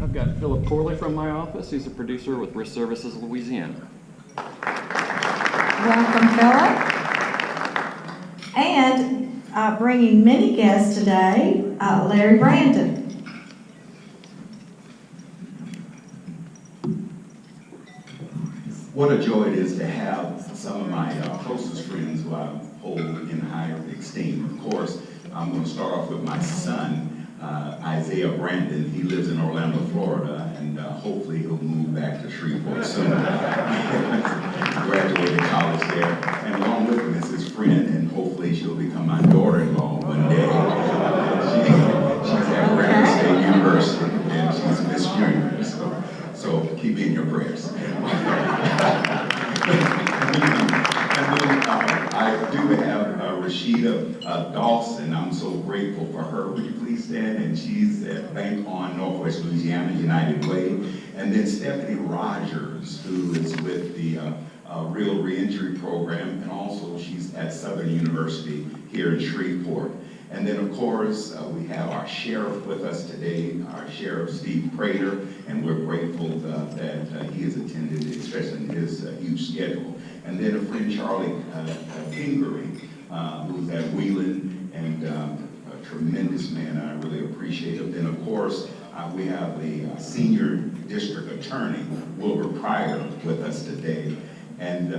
I've got Philip Corley from my office. He's a producer with Risk Services Louisiana. Welcome, Philip. And bringing many guests today, Larry Brandon. What a joy it is to have some of my closest friends who I hold in high esteem. Of course, I'm going to start off with my son, Isaiah Brandon. He lives in Orlando, Florida, and hopefully he'll move back to Shreveport soon. Graduated college there. And along with him is his friend, and hopefully she'll become my daughter-in-law one day. She's at Granite State University, and she's Miss Junior, so keep me in your prayers. I do have Rashida Dawson. I'm so grateful for her. Would you please stand? And she's at Bank on Northwest Louisiana United Way. And then Stephanie Rogers, who is with the Real Reentry Program, and also she's at Southern University here in Shreveport. And then, of course, we have our sheriff with us today, our Sheriff Steve Prater, and we're grateful that he has attended, especially in his huge schedule. And then a friend, Charlie Pingery, who's at Wheeling, and a tremendous man. I really appreciate him. Then, of course, we have the senior district attorney, Wilbur Pryor, with us today. And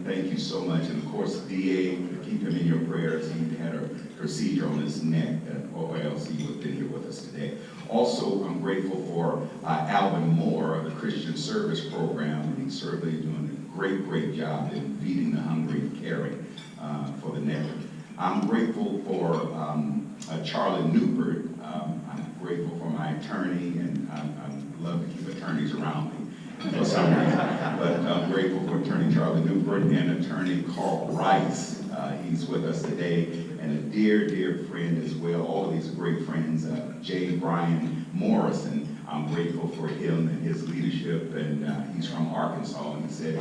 thank you so much. And of course, DA, keep him in your prayers. He had a procedure on his neck, or else he would have been here with us today. Also, I'm grateful for Alvin Moore of the Christian Service Program. He's certainly doing a great job in feeding the hungry and caring for the neck. I'm grateful for Charlie Newbert. I'm grateful for my attorney, and I love to keep attorneys around me for some reason. But I'm grateful for Attorney Charlie Newbert and Attorney Carl Rice. He's with us today, and a dear friend as well. All of these great friends, J. Brian Morrison. I'm grateful for him and his leadership, and he's from Arkansas, and he said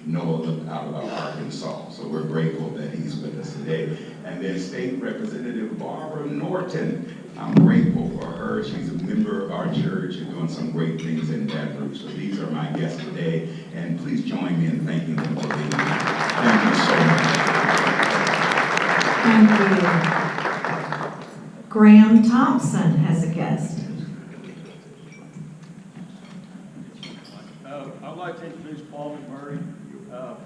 Noah looked out about Arkansas. So we're grateful that he's with us today. And then State Representative Barbara Norton. I'm grateful for her. She's a member of our church and doing some great things in that group. So these are my guests today, and please join me in thanking them for being here. Thank you so much. Thank you. Graham Thompson has a guest. I'd like to introduce Paul McMurray.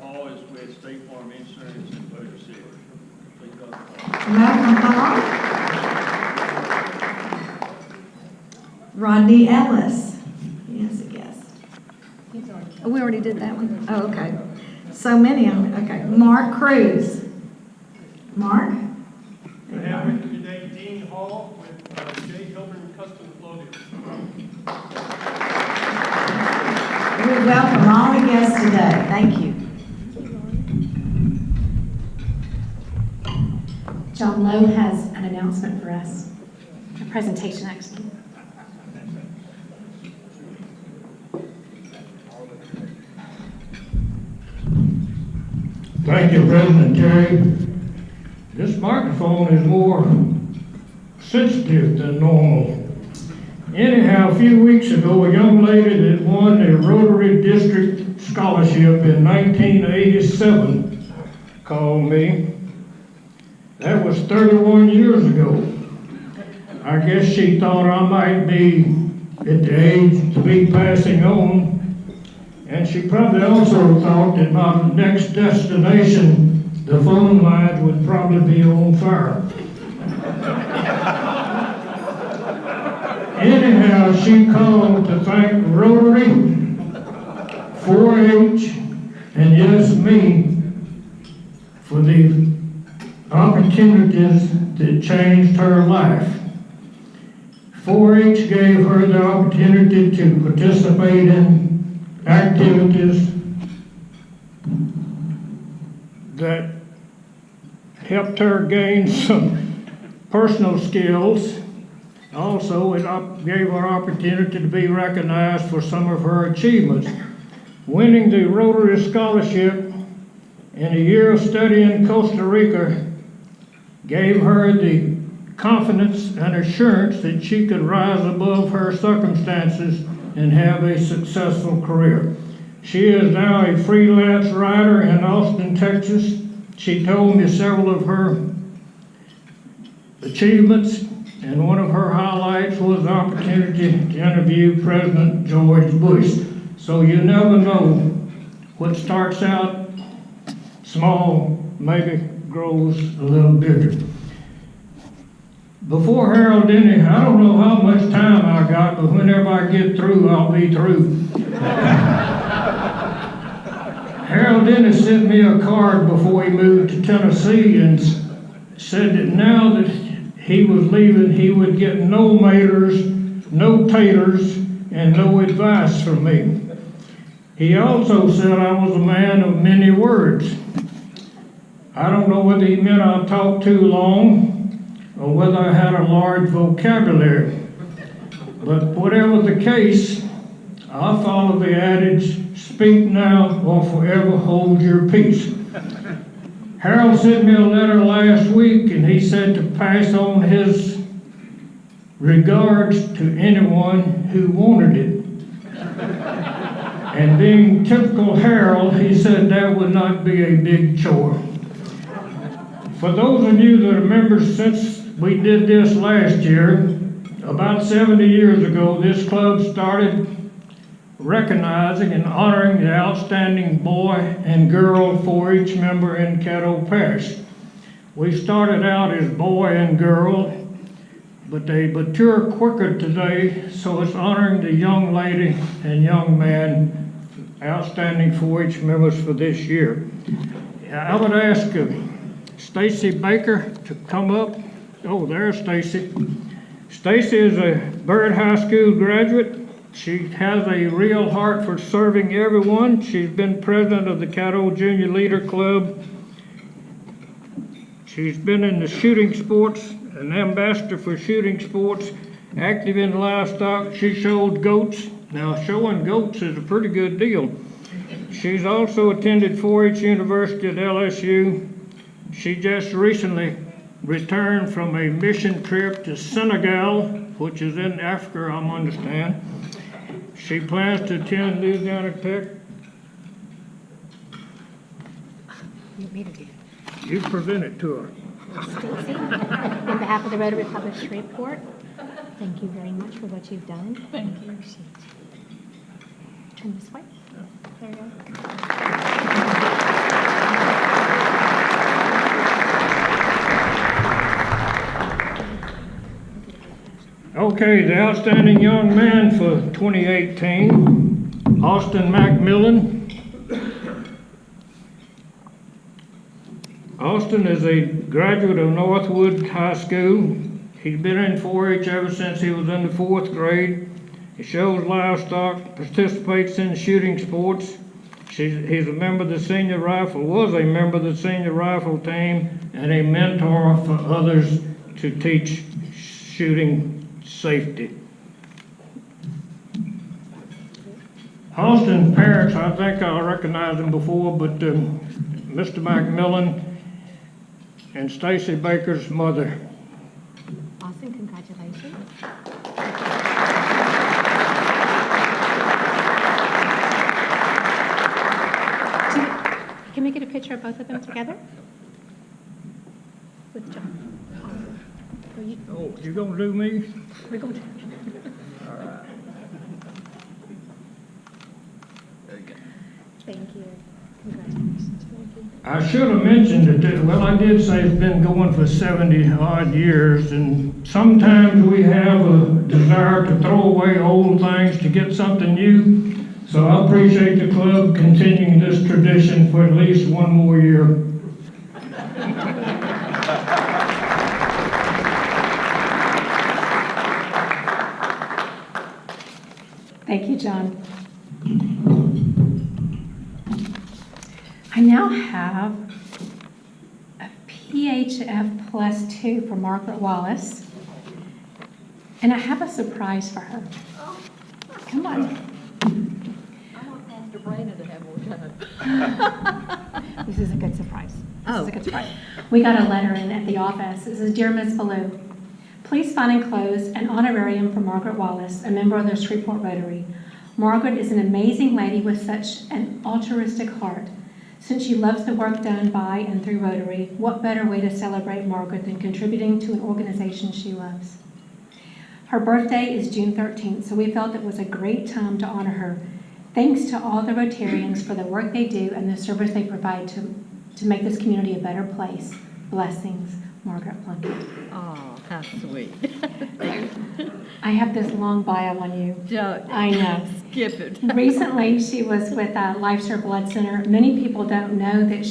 Paul is with State Farm Insurance in Bossier City. Please welcome Paul. Welcome, Paul. Rodney Ellis. He has a guest. Oh, we already did that one. Oh, okay. So many of them. Okay. Mark Cruz. Mark? I have with me today Dean Hall with J. Hilburn Custom Clothing. We welcome all the guests today. Thank you. John Lowe has an announcement for us. A presentation, actually. Thank you, President Terry. This microphone is more sensitive than normal. Anyhow, a few weeks ago, a young lady that won the Rotary District Scholarship in 1987 called me. That was 31 years ago. I guess she thought I might be at the age to be passing on. And she probably also thought that my next destination, the phone lines would probably be on fire. Anyhow, she called to thank Rotary, 4-H, and yes, me, for the opportunities that changed her life. 4-H gave her the opportunity to participate in activities that helped her gain some personal skills. Also, it gave her opportunity to be recognized for some of her achievements. Winning the Rotary Scholarship in a year of study in Costa Rica gave her the confidence and assurance that she could rise above her circumstances and have a successful career. She is now a freelance writer in Austin, Texas. She told me several of her achievements, and one of her highlights was the opportunity to interview President George Bush. So you never know, what starts out small maybe grows a little bigger. Before Harold Denny, I don't know how much time I got, but whenever I get through, I'll be through. Harold Denny sent me a card before he moved to Tennessee and said that now that he was leaving, he would get no maters, no taters, and no advice from me. He also said I was a man of many words. I don't know whether he meant I talked too long or whether I had a large vocabulary. But whatever the case, I follow the adage, speak now or forever hold your peace. Harold sent me a letter last week, and he said to pass on his regards to anyone who wanted it. And being typical Harold, he said that would not be a big chore. For those of you that are members, since we did this last year, about 70 years ago, this club started recognizing and honoring the outstanding boy and girl 4-H member in Caddo Parish. We started out as boy and girl, but they mature quicker today, so it's honoring the young lady and young man, outstanding 4-H members for this year. I would ask Stacy Baker to come up. Oh, there's Stacy. Stacy is a Byrd High School graduate. She has a real heart for serving everyone. She's been president of the Caddo Junior Leader Club. She's been in the shooting sports, an ambassador for shooting sports, active in livestock. She showed goats. Now, showing goats is a pretty good deal. She's also attended 4-H University at LSU. She just recently returned from a mission trip to Senegal, which is in Africa, I understand. She plans to attend Louisiana Tech. You want me to do You present it to her. Stacy, on behalf of the Rotary Public Shreveport, thank you very much for what you've done. Thank you. Turn this way. There you go. Okay, the outstanding young man for 2018, Austin Macmillan. Austin is a graduate of Northwood High School. He's been in 4-H ever since he was in the 4th grade. He shows livestock, participates in shooting sports. He's a member of the senior rifle, was a member of the senior rifle team, and a mentor for others to teach shooting safety. Austin's parents, I think I recognized him before, but Mr. Macmillan and Stacy Baker's mother. Austin, congratulations. Can we get a picture of both of them together? With John. Oh, you gonna do me? We're going to. Thank you. Congratulations. Thank you. I should have mentioned that, well, I did say it's been going for 70 odd years, and sometimes we have a desire to throw away old things to get something new. So I appreciate the club continuing this tradition for at least one more year. Thank you, John. I now have a PHF +2 for Margaret Wallace, and I have a surprise for her. Come on. I want Pastor Brandon to have more time. This is a good surprise. This is a good surprise. We got a letter in at the office. It says, "Dear Miss Ballou, Please find enclosed an honorarium for Margaret Wallace, a member of the Shreveport Rotary. Margaret is an amazing lady with such an altruistic heart. Since she loves the work done by and through Rotary, what better way to celebrate Margaret than contributing to an organization she loves? Her birthday is June 13th, so we felt it was a great time to honor her. Thanks to all the Rotarians for the work they do and the service they provide to make this community a better place. Blessings, Margaret Plunkett. Oh, how sweet. I have this long bio on you. Don't. I know. Skip it. Recently, she was with LifeShare Blood Center. Many people don't know that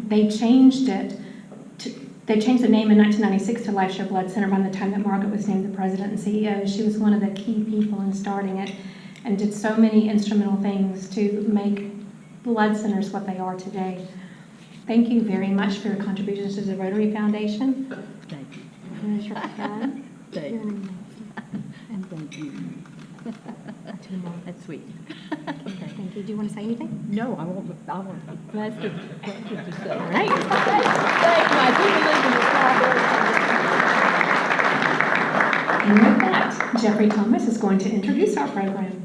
they changed the name in 1996 to LifeShare Blood Center around the time that Margaret was named the president and CEO. She was one of the key people in starting it and did so many instrumental things to make blood centers what they are today. Thank you very much for your contributions to the Rotary Foundation. Thank you. Here's your pen. Thank you. And thank you. Two more. That's sweet. Okay, thank you. Do you want to say anything? No, I won't blast it to say. All right. Thank my people in the Father. And with that, Jeffrey Thomas is going to introduce our program.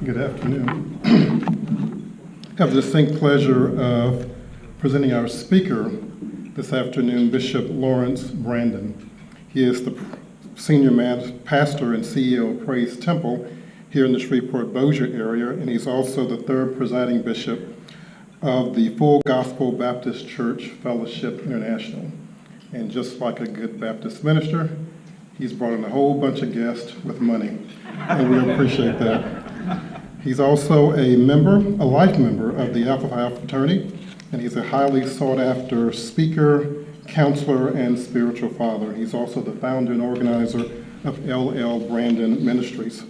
Good afternoon. I have the distinct pleasure of presenting our speaker this afternoon, Bishop Lawrence Brandon. He is the senior pastor and CEO of Praise Temple here in the Shreveport-Bossier area, and he's also the third presiding bishop of the Full Gospel Baptist Church Fellowship International. And just like a good Baptist minister, he's brought in a whole bunch of guests with money, and we appreciate that. He's also a life member of the Alpha Phi Alpha fraternity, and he's a highly sought-after speaker, counselor, and spiritual father. He's also the founder and organizer of LL Brandon Ministries.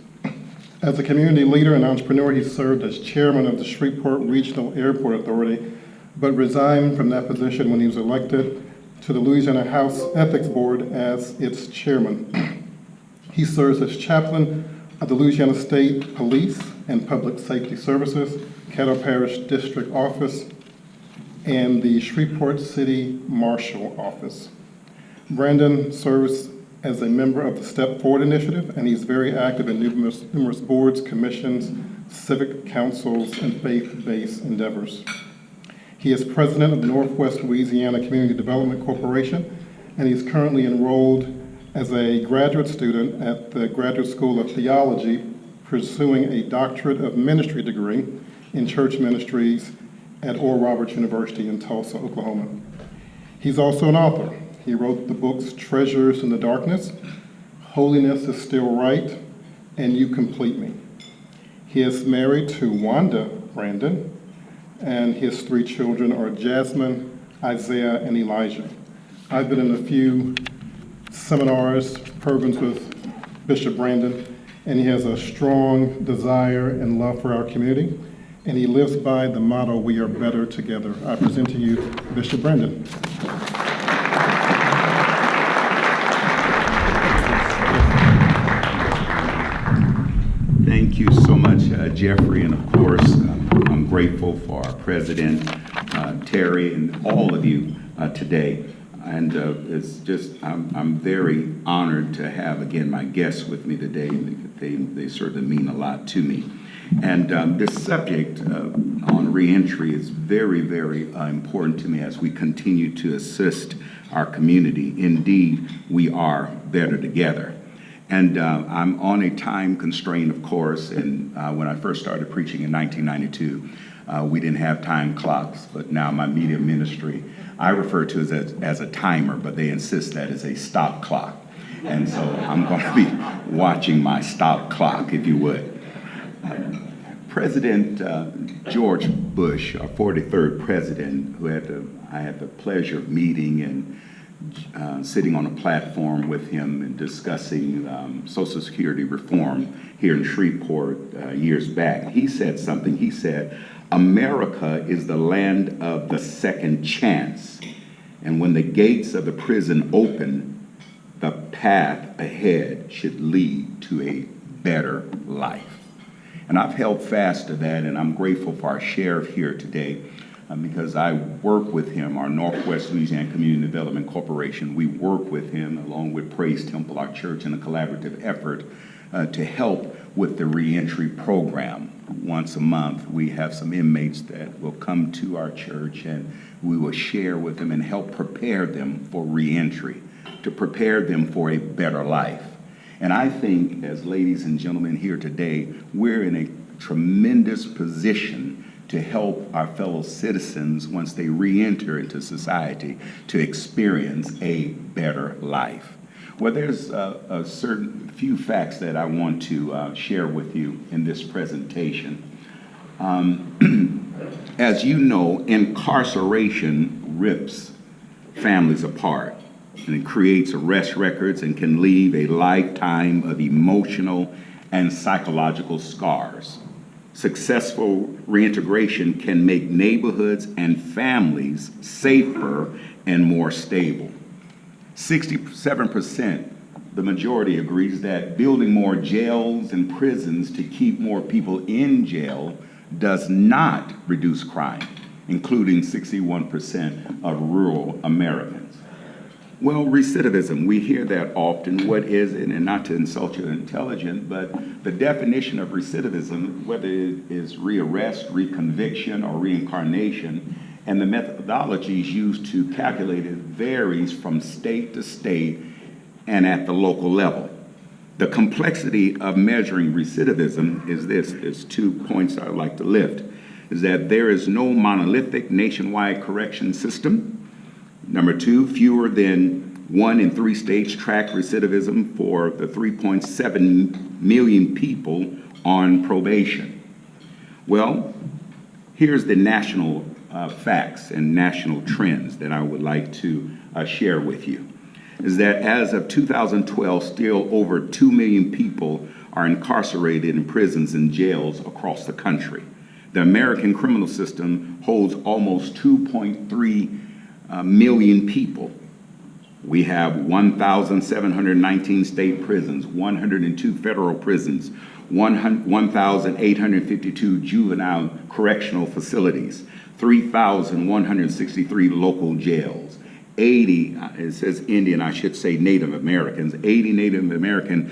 As a community leader and entrepreneur, he served as chairman of the Shreveport Regional Airport Authority, but resigned from that position when he was elected to the Louisiana House Ethics Board as its chairman. He serves as chaplain of the Louisiana State Police and Public Safety Services, Caddo Parish District Office, and the Shreveport City Marshal Office. Brandon serves as a member of the Step Forward Initiative, and he's very active in numerous boards, commissions, civic councils, and faith-based endeavors. He is president of the Northwest Louisiana Community Development Corporation, and he's currently enrolled as a graduate student at the Graduate School of Theology, pursuing a Doctorate of Ministry degree in church ministries at Oral Roberts University in Tulsa, Oklahoma. He's also an author. He wrote the books Treasures in the Darkness, Holiness is Still Right, and You Complete Me. He is married to Wanda Brandon, and his 3 children are Jasmine, Isaiah, and Elijah. I've been in a few seminars, programs with Bishop Brandon, and he has a strong desire and love for our community, and he lives by the motto, "We are better together." I present to you Bishop Brandon. Thank you so much, Jeffrey, and of course, I'm grateful for our president, Terry, and all of you today. And it's just, I'm very honored to have, again, my guests with me today. They certainly mean a lot to me. And this subject on reentry is very, very important to me as we continue to assist our community. Indeed, we are better together. And I'm on a time constraint, of course, and when I first started preaching in 1992, we didn't have time clocks, but now my media ministry, I refer to it as a timer, but they insist that it's a stop clock. And so I'm going to be watching my stop clock, if you would. President George Bush, our 43rd president, who I had the pleasure of meeting and sitting on a platform with him and discussing Social Security reform here in Shreveport years back, he said something. He said, "America is the land of the second chance, and when the gates of the prison open, the path ahead should lead to a better life. And I've held fast to that, and I'm grateful for our sheriff here today because I work with him, our Northwest Louisiana Community Development Corporation. We work with him along with Praise Temple, our church, in a collaborative effort to help with the reentry program. Once a month, we have some inmates that will come to our church, and we will share with them and help prepare them for reentry, to prepare them for a better life. And I think, as ladies and gentlemen here today, we're in a tremendous position to help our fellow citizens, once they re-enter into society, to experience a better life. Well, there's a certain few facts that I want to share with you in this presentation. As you know, incarceration rips families apart, and it creates arrest records and can leave a lifetime of emotional and psychological scars. Successful reintegration can make neighborhoods and families safer and more stable. 67%, the majority agrees that building more jails and prisons to keep more people in jail does not reduce crime, including 61% of rural Americans. Well, recidivism, we hear that often. What is it? And not to insult your intelligence, but the definition of recidivism, whether it is rearrest, reconviction, or reincarnation, and the methodologies used to calculate it varies from state to state and at the local level. The complexity of measuring recidivism is this. There's 2 points I'd like to lift, is that there is no monolithic nationwide correction system. Number 2, fewer than 1 in 3 states track recidivism for the 3.7 million people on probation. Well, here's the national facts and national trends that I would like to share with you. Is that as of 2012, still over 2 million people are incarcerated in prisons and jails across the country. The American criminal system holds almost 2.3 million people. We have 1,719 state prisons, 102 federal prisons, 1,852 juvenile correctional facilities, 3,163 local jails, 80, it says Indian, I should say Native Americans, 80 Native American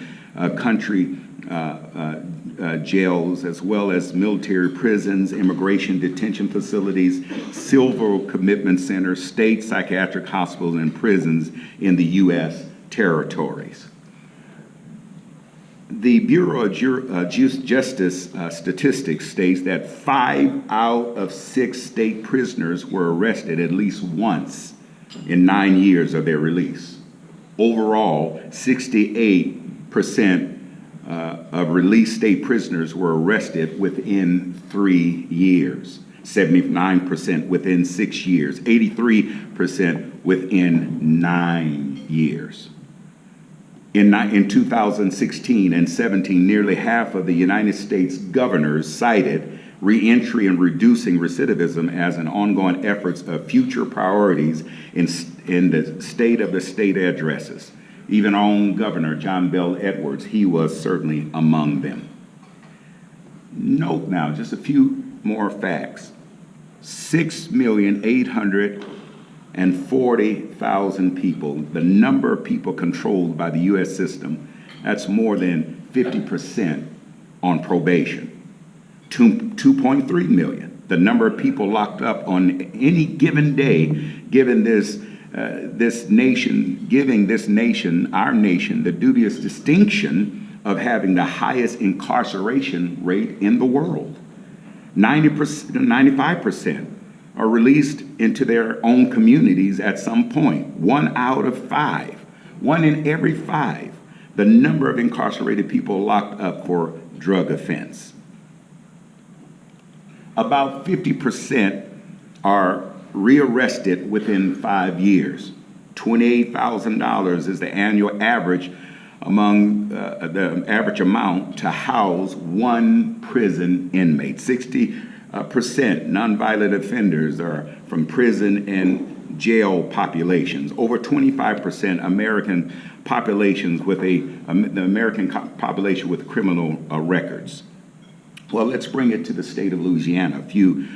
country jails, as well as military prisons, immigration detention facilities, civil commitment centers, state psychiatric hospitals, and prisons in the U.S. territories. The Bureau of Justice statistics states that 5 out of 6 state prisoners were arrested at least once in 9 years of their release. Overall, 68% of released state prisoners were arrested within 3 years, 79% within 6 years, 83% within 9 years. In 2016 and 17, nearly half of the United States governors cited reentry and reducing recidivism as an ongoing efforts of future priorities in the State of the State addresses. Even our own governor, John Bel Edwards, he was certainly among them. Note now, just a few more facts. 6,840,000 people, the number of people controlled by the U.S. system, that's more than 50% on probation. 2.3 million, the number of people locked up on any given day, given this nation, our nation, the dubious distinction of having the highest incarceration rate in the world. 95% are released into their own communities at some point. 1 out of 5, 1 in every 5, the number of incarcerated people locked up for drug offense. About 50% are rearrested within 5 years. $28,000 is the annual average among the average amount to house one prison inmate. nonviolent offenders are from prison and jail populations. Over 25% American populations with the American population with criminal records. Well, let's bring it to the state of Louisiana. A few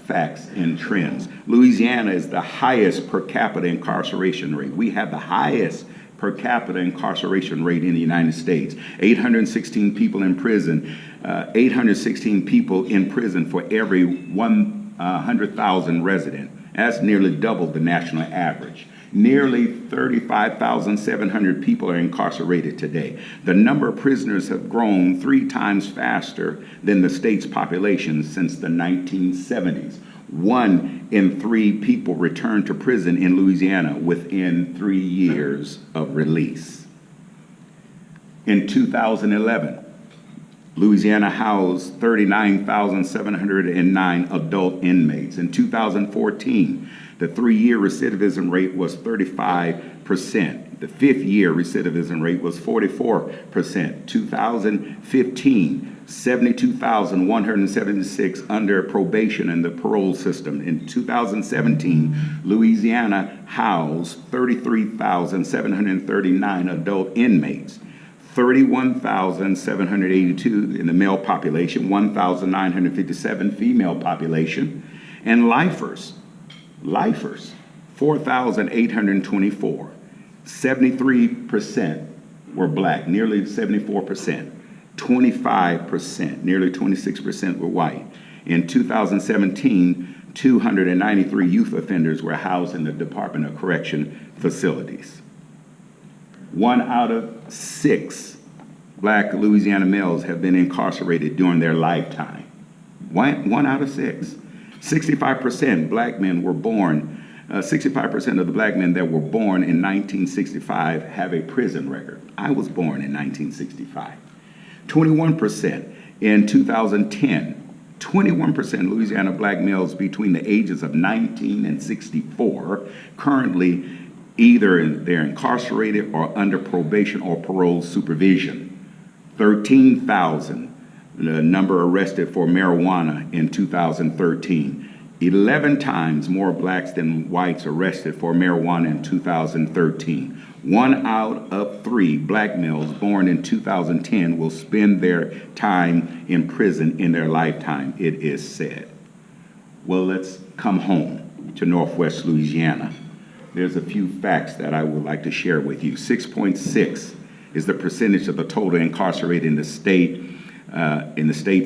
facts and trends. Louisiana is the highest per capita incarceration rate. We have the highest per capita incarceration rate in the United States. 816 people in prison, 816 people in prison for every 100,000 resident. That's nearly double the national average. Nearly 35,700 people are incarcerated today. The number of prisoners have grown 3 times faster than the state's population since the 1970s. 1 in 3 people return to prison in Louisiana within 3 years of release. In 2011, Louisiana housed 39,709 adult inmates. In 2014, the 3-year recidivism rate was 35%. The 5th-year recidivism rate was 44%. 2015, 72,176 under probation in the parole system. In 2017, Louisiana housed 33,739 adult inmates, 31,782 in the male population, 1,957 female population, and lifers, 4,824. 73% were black, nearly 74%. 25%, nearly 26% were white. In 2017, 293 youth offenders were housed in the Department of Correction facilities. 1 out of 6 black Louisiana males have been incarcerated during their lifetime. 1 out of 6. 65% black men were born, 65% of the black men that were born in 1965 have a prison record. I was born in 1965. 21% in 2010. 21% Louisiana black males between the ages of 19 and 64 currently either they're incarcerated or under probation or parole supervision. 13,000, the number arrested for marijuana in 2013. 11 times more blacks than whites arrested for marijuana in 2013. 1 out of 3 black males born in 2010 will spend their time in prison in their lifetime, it is said. Well, let's come home to Northwest Louisiana. There's a few facts that I would like to share with you. 6.6 is the percentage of the total incarcerated in the state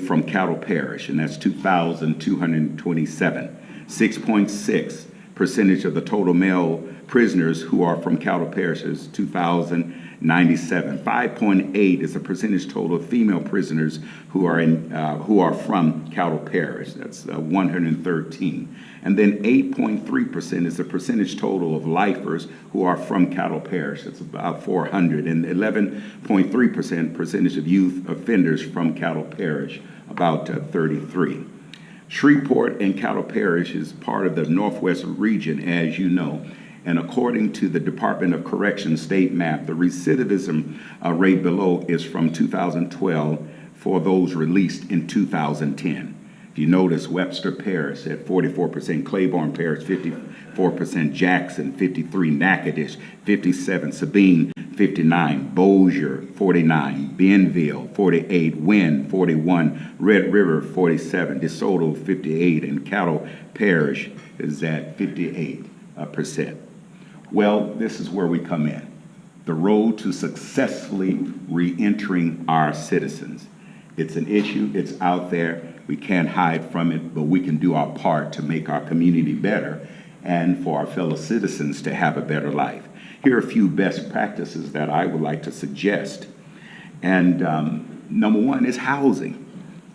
from Cattle Parish, and that's 2,227. 6.6 percentage of the total male prisoners who are from Cattle Parish is 2,097. 5.8 is the percentage total of female prisoners who are from Cattle Parish. That's 113. And then 8.3% is the percentage total of lifers who are from Cattle Parish. It's about 400. And 11.3% percentage of youth offenders from Cattle Parish, about 33. Shreveport and Cattle Parish is part of the Northwest region, as you know. And according to the Department of Correction state map, the recidivism rate below is from 2012 for those released in 2010. If you notice, Webster Parish at 44%, Claiborne Parish 54%, Jackson 53%, Natchitoches 57%, Sabine 59%, Bossier 49%, Benville 48%, Wynne 41%, Red River 47%, DeSoto 58%, and Cattle Parish is at 58%. Well, this is where we come in. The road to successfully re-entering our citizens. It's an issue, it's out there, we can't hide from it, but we can do our part to make our community better and for our fellow citizens to have a better life. Here are a few best practices that I would like to suggest. And number 1 is housing.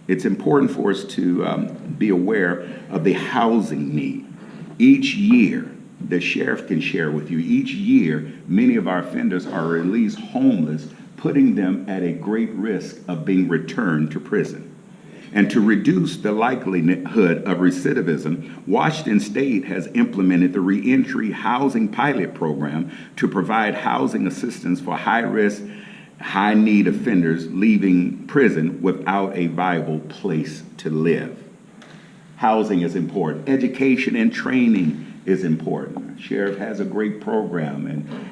It's important for us to be aware of the housing need. Each year, the sheriff can share with you, each year, many of our offenders are released homeless, putting them at a great risk of being returned to prison. And to reduce the likelihood of recidivism, Washington State has implemented the Reentry Housing Pilot Program to provide housing assistance for high-risk, high-need offenders leaving prison without a viable place to live. housing is important. Education and training is important. Sheriff has a great program,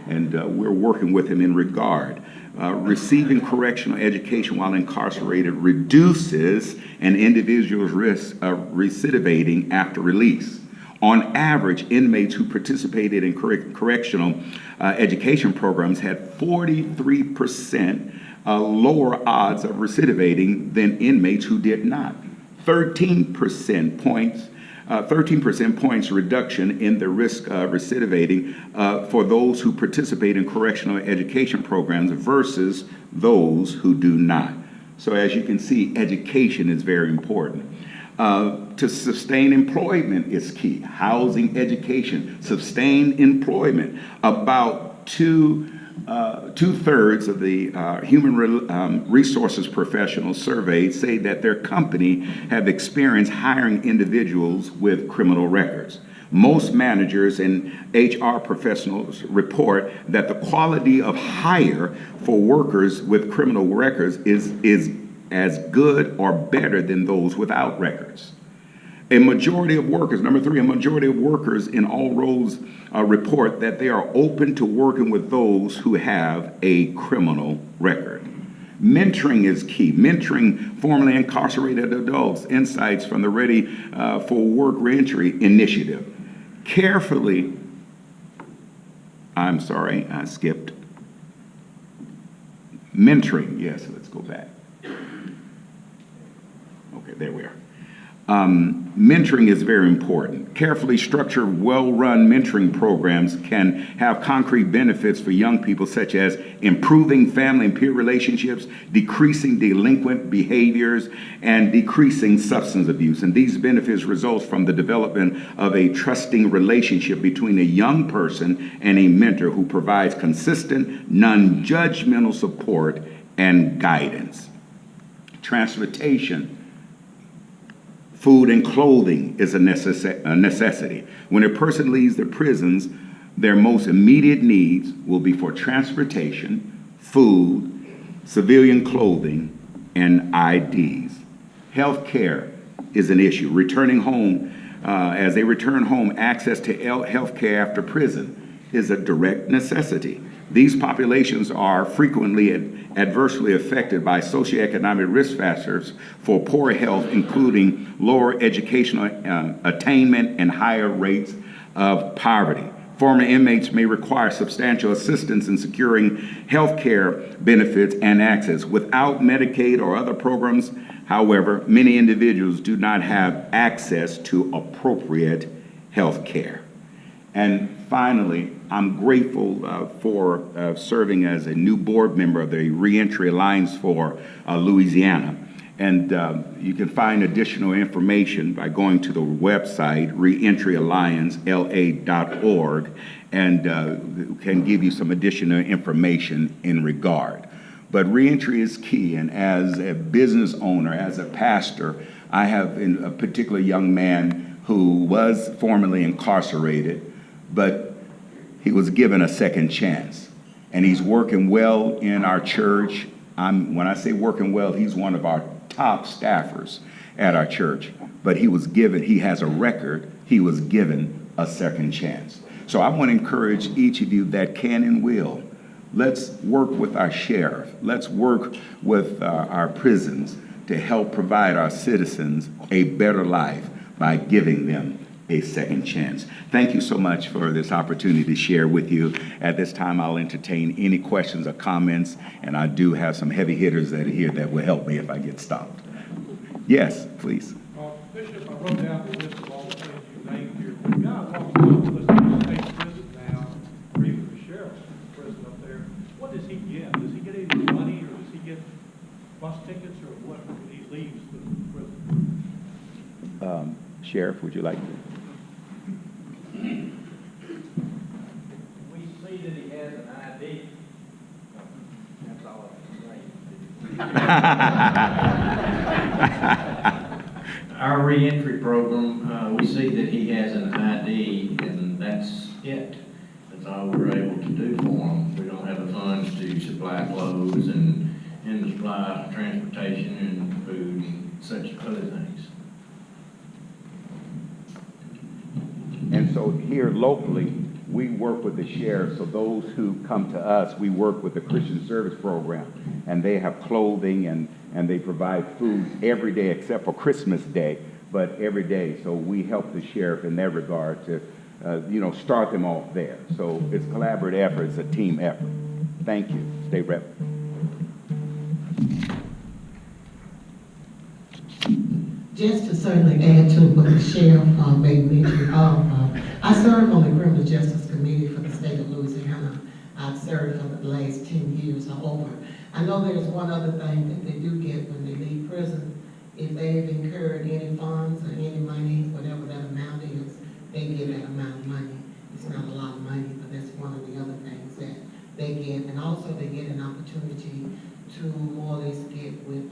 and we're working with him in regard. Receiving correctional education while incarcerated reduces an individual's risk of recidivating after release. On average, inmates who participated in correctional education programs had 43% lower odds of recidivating than inmates who did not. 13% points reduction in the risk of recidivating for those who participate in correctional education programs versus those who do not. So as you can see, education is very important. To sustain employment is key. Housing, education, sustain employment. About two-thirds of the human resources professionals surveyed say that their company have experienced hiring individuals with criminal records. Most managers and HR professionals report that the quality of hire for workers with criminal records is as good or better than those without records. A majority of workers, number three, a majority of workers in all roles report that they are open to working with those who have a criminal record. Mentoring is key. Mentoring formerly incarcerated adults, insights from the Ready for Work Reentry initiative. Carefully, I'm sorry, I skipped. Mentoring, yes, let's go back. Okay, there we are. Mentoring is very important. Carefully structured, well-run mentoring programs can have concrete benefits for young people, such as improving family and peer relationships, decreasing delinquent behaviors, and decreasing substance abuse. And these benefits result from the development of a trusting relationship between a young person and a mentor who provides consistent, non-judgmental support and guidance. Transportation, food and clothing is a necessity. When a person leaves the prisons, their most immediate needs will be for transportation, food, civilian clothing, and IDs. Health care is an issue. Returning home, as they return home, access to health care after prison is a direct necessity. These populations are frequently adversely affected by socioeconomic risk factors for poor health, including lower educational attainment and higher rates of poverty. Former inmates may require substantial assistance in securing health care benefits and access. Without Medicaid or other programs, however, many individuals do not have access to appropriate health care. And finally, I'm grateful for serving as a new board member of the Reentry Alliance for Louisiana. And you can find additional information by going to the website, reentryalliancela.org, and can give you some additional information in regard. But reentry is key, and as a business owner, as a pastor, I have a particular young man who was formerly incarcerated, but he was given a second chance, and he's working well in our church. When I say working well, he's one of our top staffers at our church, but he has a record, he was given a second chance. So I want to encourage each of you that can and will, let's work with our sheriff, let's work with our prisons to help provide our citizens a better life by giving them a second chance. Thank you so much for this opportunity to share with you. At this time, I'll entertain any questions or comments, and I do have some heavy hitters that are here that will help me if I get stopped. Yes, please. Bishop, I wrote down the list of all the things you named here. The guy walks down the list of the state prison now, or even the sheriff's prison up there. What does he get? Does he get any money, or does he get bus tickets, or what when he leaves the prison? Sheriff, would you like to? We see that he has an ID. That's all I can say. Our reentry program, we see that he has an ID, and that's it. That's all we're able to do for him. We don't have the funds to supply clothes and supply transportation and food and such other things. And so here locally, we work with the sheriff. So those who come to us, we work with the Christian Service Program. And they have clothing and they provide food every day except for Christmas Day, but every day. So we help the sheriff in that regard to, start them off there. So it's a collaborative effort. It's a team effort. Thank you, State Rep. Just to certainly add to what the sheriff made mention of, I served on the Criminal Justice Committee for the state of Louisiana. I've served for the last 10 years or over. I know there's one other thing that they do get when they leave prison. If they've incurred any funds or any money, whatever that amount is, they get that amount of money. It's not a lot of money, but that's one of the other things that they get. And also they get an opportunity to more or less get with,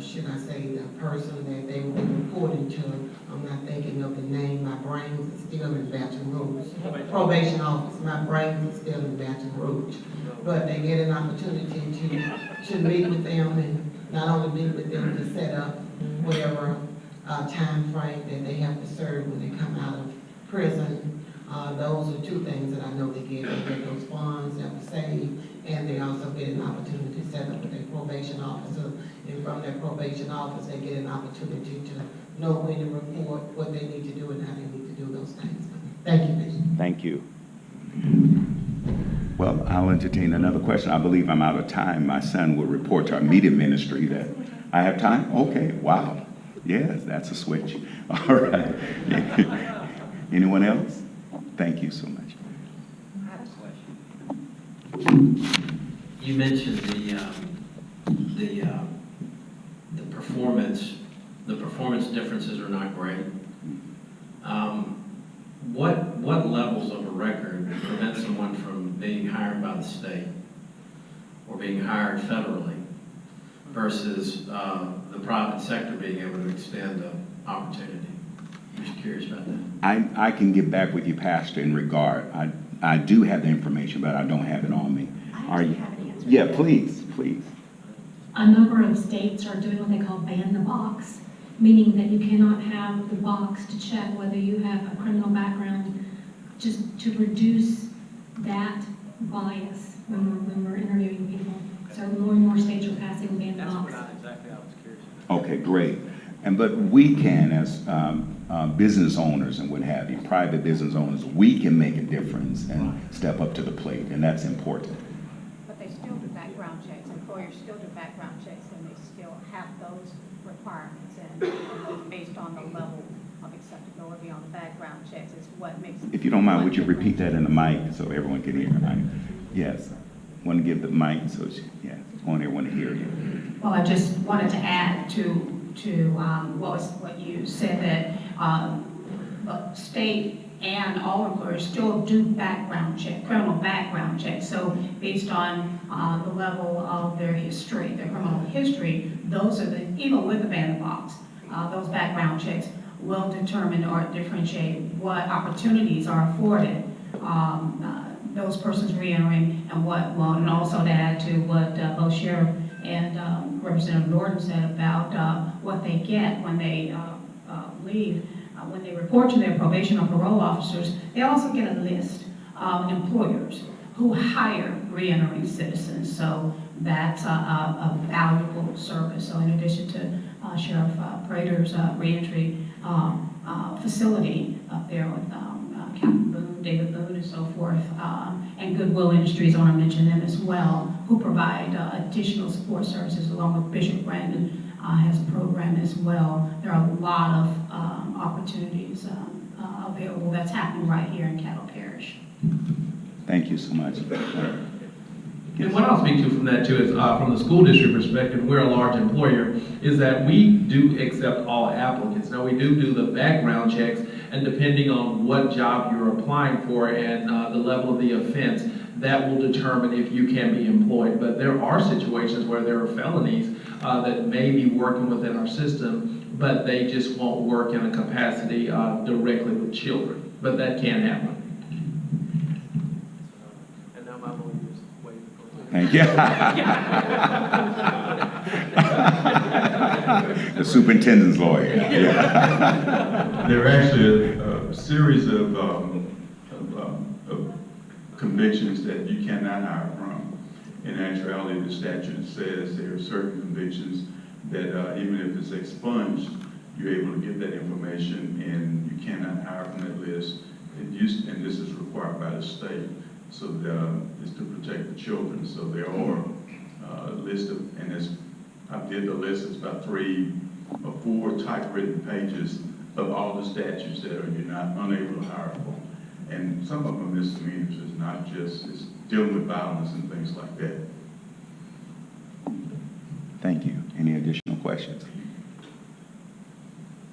should I say, the person that they will be reporting to. I'm not thinking of the name. My brains is still in Baton Rouge. Probation office. My brains is still in Baton Rouge. But they get an opportunity to meet with them, and not only meet with them, to set up whatever time frame that they have to serve when they come out of prison. Those are two things that I know they get. They get those funds that were saved, and they also get an opportunity to set up with their probation officer. And from their probation office, they get an opportunity to know when to report, what they need to do, and how they need to do those things. Thank you, Bishop. Thank you. Well, I'll entertain another question. I believe I'm out of time. My son will report to our media ministry that I have time. Okay, wow. Yes, that's a switch. All right. Anyone else? Thank you so much. I have a question. You mentioned the performance differences are not great. What levels of a record prevent someone from being hired by the state or being hired federally versus the private sector being able to extend an opportunity? I'm just curious about that. I can get back with you, Pastor, in regard. I do have the information, but I don't have it on me. I actually have an answer. Yeah, please. A number of states are doing what they call ban the box, meaning that you cannot have the box to check whether you have a criminal background, just to reduce that bias when we're interviewing people. So more and more states are passing ban the box. That's what exactly I was curious about. Okay, great. But we can, as business owners and what have you, private business owners, we can make a difference and step up to the plate, and that's important. But they still do background checks. Employers still do background checks, and they still have those requirements. And based on the level of acceptability on the background checks is what makes it. If you don't mind, would you repeat that in the mic so everyone can hear? Yes. Want to give the mic so I want everyone to hear you. Well, I just wanted to add to what you said, that state and all employers still do criminal background checks. So based on the level of their history, their criminal history, those are even with the ban the box, those background checks will determine or differentiate what opportunities are afforded those persons reentering, and also to add to what both Sheriff and Representative Norton said about what they get when they leave. When they report to their probation or parole officers, they also get a list of employers who hire reentering citizens. So that's a valuable service. So in addition to Sheriff Prater's reentry facility up there with Captain Boone, David Boone, and so forth, and Goodwill Industries, I want to mention them as well, who provide additional support services, along with Bishop Brandon has a program as well. There are a lot of opportunities available that's happening right here in Caddo Parish. Thank you so much. And what I'll speak to from that too is from the school district perspective, we're a large employer, is that we do accept all applicants. Now we do the background checks, and depending on what job you're applying for and the level of the offense, that will determine if you can be employed. But there are situations where there are felonies that may be working within our system, but they just won't work in a capacity directly with children. But that can happen. And now my lawyer's waiting for Thank you. The superintendent's lawyer. There are actually a series of convictions that you cannot hire from. In actuality, the statute says there are certain convictions that even if it's expunged, you're able to get that information and you cannot hire from that list. And this is required by the state, so it's to protect the children. So there are a list of, and I did the list, it's about 3 or 4 typewritten pages of all the statutes that you're not unable to hire for. And some of them are misdemeanors, it's not just, it's dealing with violence and things like that. Thank you. Any additional questions?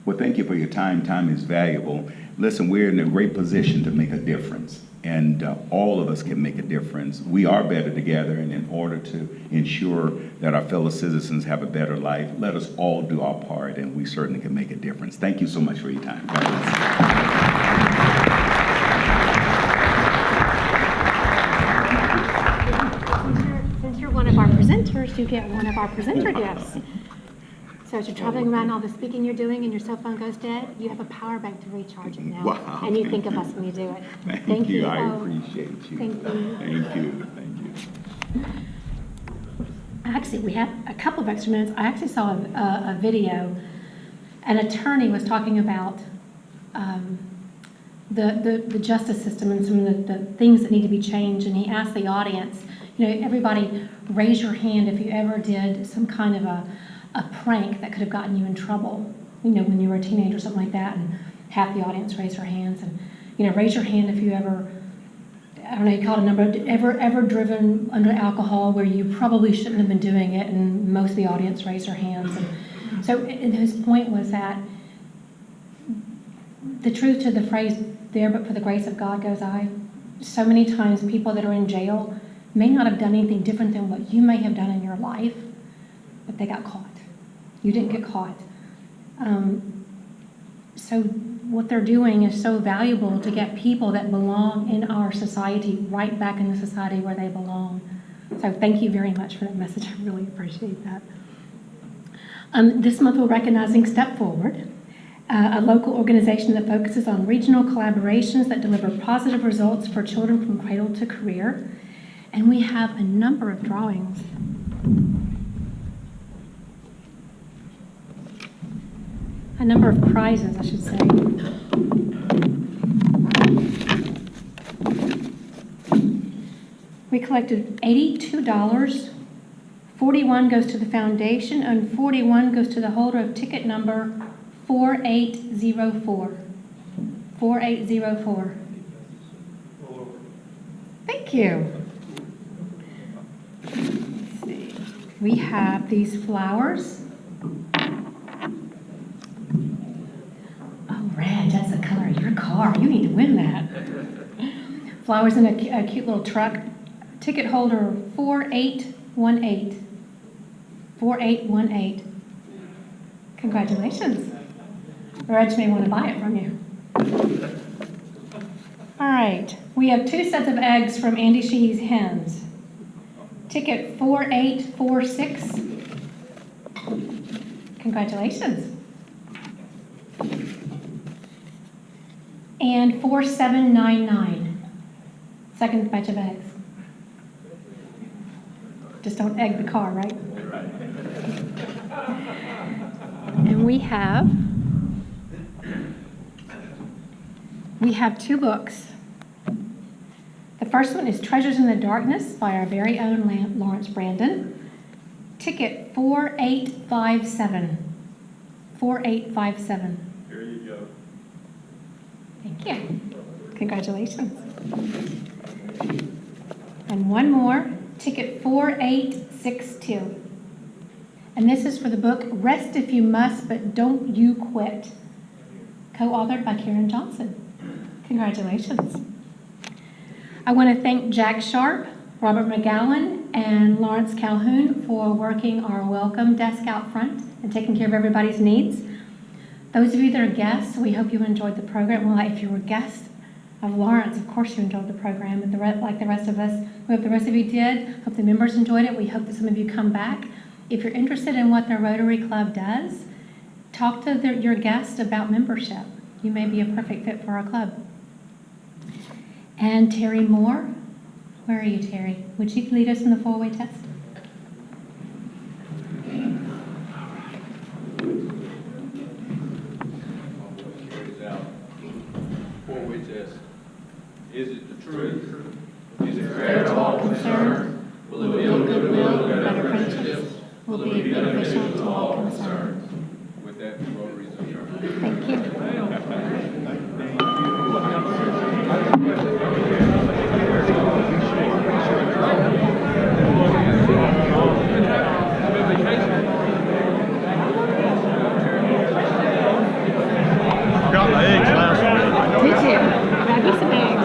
Well, thank you for your time. Time is valuable. Listen, we're in a great position to make a difference, and all of us can make a difference. We are better together, and in order to ensure that our fellow citizens have a better life, let us all do our part, and we certainly can make a difference. Thank you so much for your time. God bless. Since you're one of our presenters, you get one of our presenter gifts. So as you're traveling around all the speaking you're doing and your cell phone goes dead, you have a power bank to recharge it now. Wow. And you think of us when you do it. Thank you. I appreciate you. Thank you. Thank you. Thank you. Actually, we have a couple of extra minutes. I actually saw a video. An attorney was talking about the justice system and some of the things that need to be changed. And he asked the audience, you know, everybody raise your hand if you ever did some kind of a prank that could have gotten you in trouble, you know, when you were a teenager or something like that, and half the audience raised their hands. And, you know, raise your hand if you ever, I don't know, you called a number, ever driven under alcohol where you probably shouldn't have been doing it, and most of the audience raised their hands. And so his point was that the truth to the phrase, there but for the grace of God goes I. So many times people that are in jail may not have done anything different than what you may have done in your life, but they got caught. You didn't get caught. So what they're doing is so valuable to get people that belong in our society right back in the society where they belong. So thank you very much for that message. I really appreciate that. This month we're recognizing Step Forward, a local organization that focuses on regional collaborations that deliver positive results for children from cradle to career. And we have a number of drawings. A number of prizes, I should say. We collected $82. 41 goes to the foundation, and 41 goes to the holder of ticket number 4804. 4804. Thank you. Let's see. We have these flowers. Oh, red, that's the color of your car. You need to win that. Flowers in a cute little truck. Ticket holder 4818. 4818. Congratulations. Reg may want to buy it from you. All right. We have 2 sets of eggs from Andy Sheehy's Hens. Ticket 4846. Congratulations. And 4799. Second batch of eggs. Just don't egg the car, right? And we have 2 books. The first one is Treasures in the Darkness by our very own Lawrence Brandon. Ticket 4857. 4857. Here you go. Thank you. Congratulations. And one more, ticket 4862. And this is for the book Rest If You Must, But Don't You Quit, co-authored by Karen Johnson. Congratulations. I want to thank Jack Sharp, Robert McGowan, and Lawrence Calhoun for working our welcome desk out front and taking care of everybody's needs. Those of you that are guests, we hope you enjoyed the program. Well, if you were guests of Lawrence, of course you enjoyed the program, but like the rest of us, we hope the rest of you did. Hope the members enjoyed it. We hope that some of you come back. If you're interested in what the Rotary Club does, talk to your guest about membership. You may be a perfect fit for our club. And Terry Moore, where are you, Terry? Would you lead us in the four-way test? Four-way test. Is it the truth? Is it fair to all concerned? Will it build goodwill and better friendships? Will it be beneficial to all concerned? With that, the Rotary is adjourned. Thank you. Got my eggs last week. Me too. Grab you some eggs.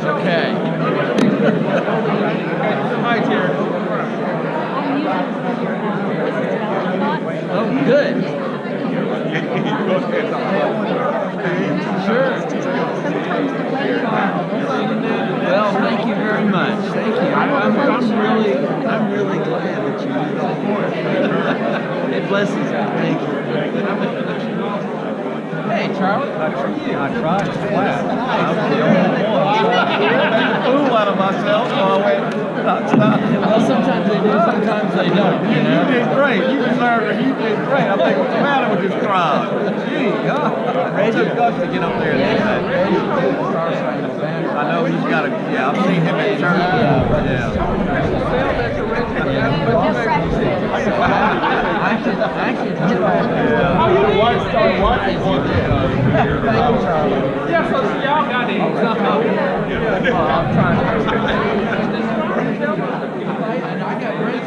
Okay. Hi, Terry. Oh, good. Sure. Well, thank you very much. Thank you. I'm really glad that you did all for it. It blesses me. Thank you. Hey, Charlie, good for you. I tried to clap. I was the only one. I made a fool out of myself, so I went, stop. Well, sometimes they do, sometimes they don't. You did great. You did great. I'm thinking, what's the matter with this crowd? Gee, Ray took guts to get up there and do that. I know he's got a, yeah, I've seen him at church. Oh, you watch, start watching one. Yeah, so y'all got it. I'm trying and I got great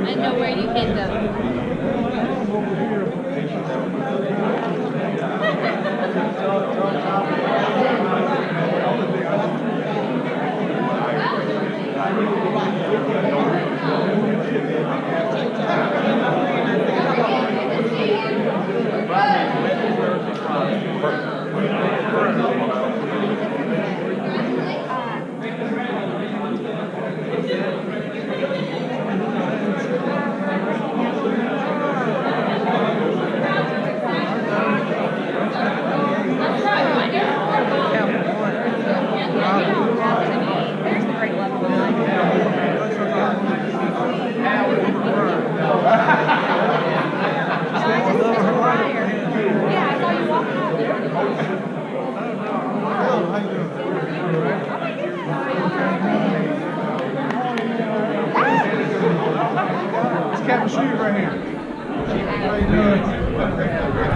I know where you hid those. Captain Shooter right here. How you doing?